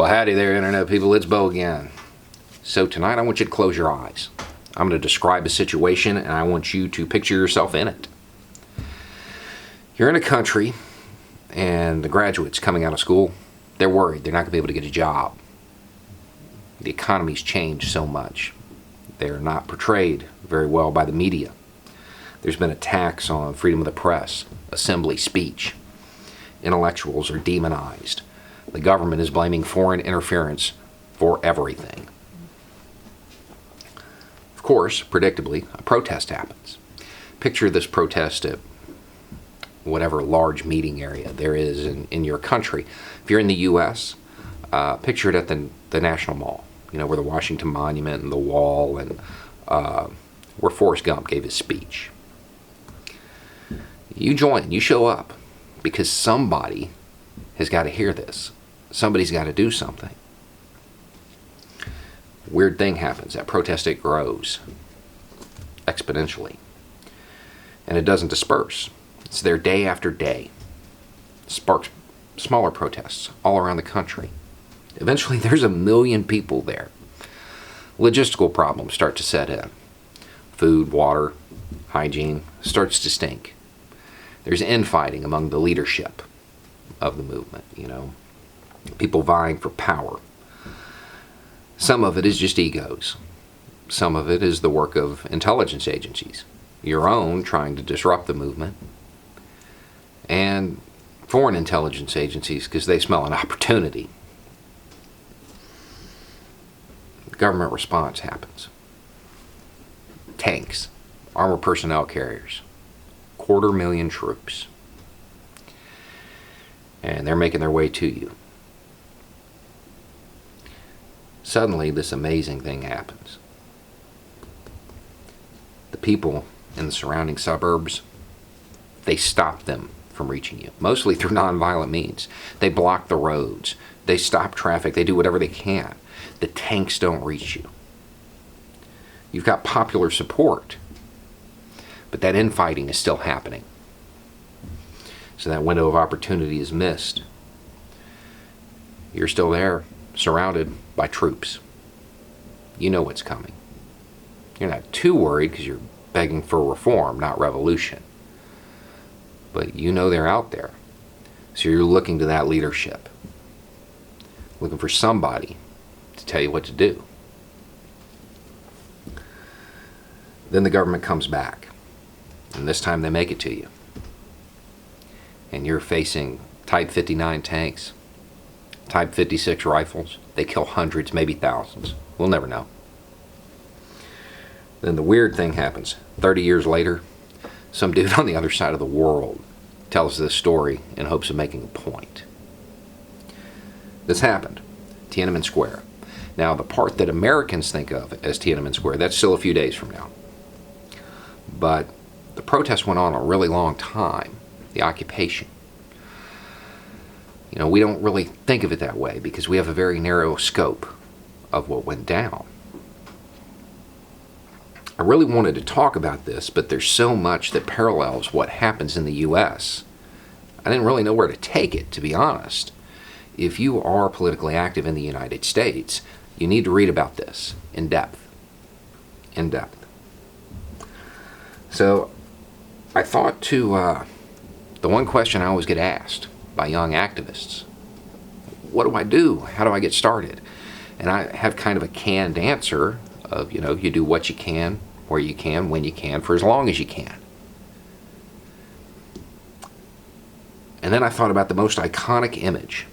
Well, howdy there, Internet people. It's Bo again. So tonight I want you to close your eyes. I'm going to describe a situation and I want you to picture yourself in it. You're in a country and the graduates coming out of school, they're worried they're not going to be able to get a job. The economy's changed so much. They're not portrayed very well by the media. There's been attacks on freedom of the press, assembly, speech. Intellectuals are demonized. The government is blaming foreign interference for everything. Of course, predictably, a protest happens. Picture this protest at whatever large meeting area there is in your country. If you're in the U.S., picture it at the National Mall, where the Washington Monument and the Wall and where Forrest Gump gave his speech. You join, you show up, because somebody has got to hear this. Somebody's got to do something. Weird thing happens. That protest, it grows exponentially. And it doesn't disperse. It's there day after day. It sparks smaller protests all around the country. Eventually there's 1 million people there. Logistical problems start to set in. Food, water, hygiene starts to stink. There's infighting among the leadership of the movement, people vying for power. Some of it is just egos. Some of it is the work of intelligence agencies, your own trying to disrupt the movement, and foreign intelligence agencies because they smell an opportunity. The government response happens. Tanks, armored personnel carriers, 250,000 troops. And they're making their way to you. Suddenly, this amazing thing happens. The people in the surrounding suburbs, they stop them from reaching you, mostly through nonviolent means. They block the roads. They stop traffic. They do whatever they can. The tanks don't reach you. You've got popular support, but that infighting is still happening. So that window of opportunity is missed. You're still there, surrounded by troops. You know what's coming. You're not too worried because you're begging for reform, not revolution. But you know they're out there. So you're looking to that leadership. Looking for somebody to tell you what to do. Then the government comes back. And this time they make it to you. And you're facing Type 59 tanks, Type 56 rifles. They kill hundreds, maybe thousands. We'll never know. Then the weird thing happens. 30 years later, some dude on the other side of the world tells this story in hopes of making a point. This happened. Tiananmen Square. Now, the part that Americans think of as Tiananmen Square, that's still a few days from now. But the protest went on a really long time. The occupation. We don't really think of it that way because we have a very narrow scope of what went down. I really wanted to talk about this, but there's so much that parallels what happens in the U.S. I didn't really know where to take it, to be honest. If you are politically active in the United States, you need to read about this in depth. In depth. So I thought the one question I always get asked by young activists, what do I do? How do I get started? And I have kind of a canned answer of, you do what you can, where you can, when you can, for as long as you can. And then I thought about the most iconic image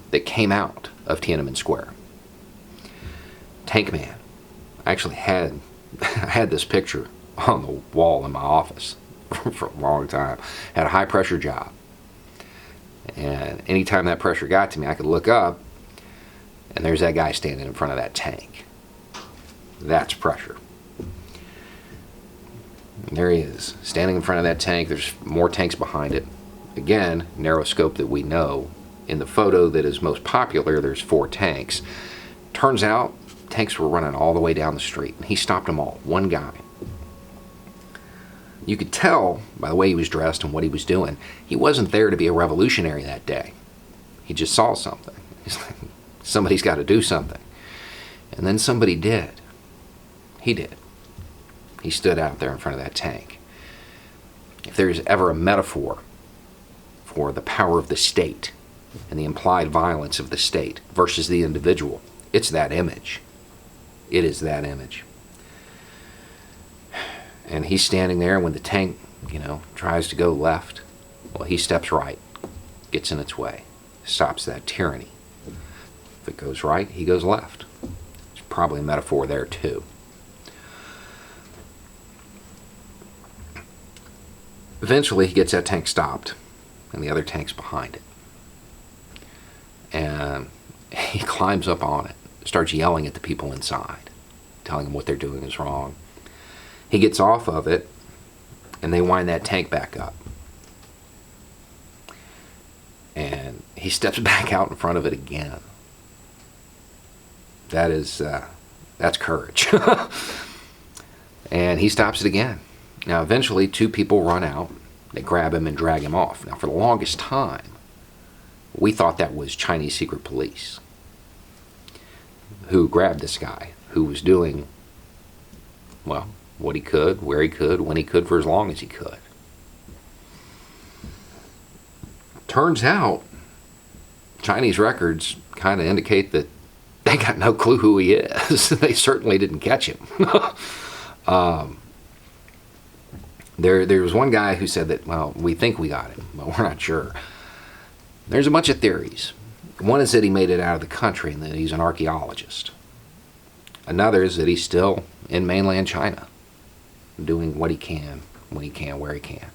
that came out of Tiananmen Square. Tank Man. I actually had this picture on the wall in my office for a long time. Had a high pressure job. And anytime that pressure got to me, I could look up and there's that guy standing in front of that tank. That's pressure. And there he is, standing in front of that tank. There's more tanks behind it. Again, narrow scope that we know. In the photo that is most popular, there's 4 tanks. Turns out, tanks were running all the way down the street. And he stopped them all, one guy. You could tell by the way he was dressed and what he was doing, he wasn't there to be a revolutionary that day. He just saw something. He's like, Somebody's got to do something. And then somebody did. He did. He stood out there in front of that tank. If there's ever a metaphor for the power of the state and the implied violence of the state versus the individual, it's that image. It is that image. And he's standing there when the tank, tries to go left. Well, he steps right, gets in its way, stops that tyranny. If it goes right, he goes left. There's probably a metaphor there too. Eventually, he gets that tank stopped, and the other tank's behind it. And he climbs up on it, starts yelling at the people inside, telling them what they're doing is wrong. He gets off of it, and they wind that tank back up. And he steps back out in front of it again. That's courage. And he stops it again. Now, eventually, two people run out. They grab him and drag him off. Now, for the longest time, we thought that was Chinese secret police who grabbed this guy, who was doing, well, what he could, where he could, when he could, for as long as he could. Turns out, Chinese records kind of indicate that they got no clue who he is. They certainly didn't catch him. There was one guy who said that, well, we think we got him, but we're not sure. There's a bunch of theories. One is that he made it out of the country and that he's an archaeologist. Another is that he's still in mainland China, doing what he can, when he can, where he can.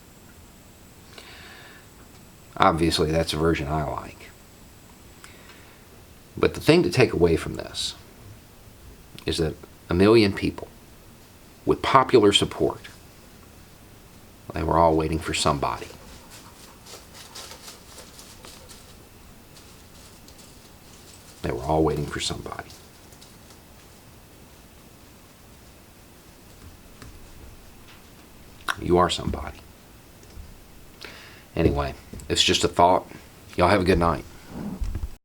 Obviously, that's a version I like. But the thing to take away from this is that 1 million people with popular support, they were all waiting for somebody. They were all waiting for somebody. You are somebody. Anyway, it's just a thought. Y'all have a good night.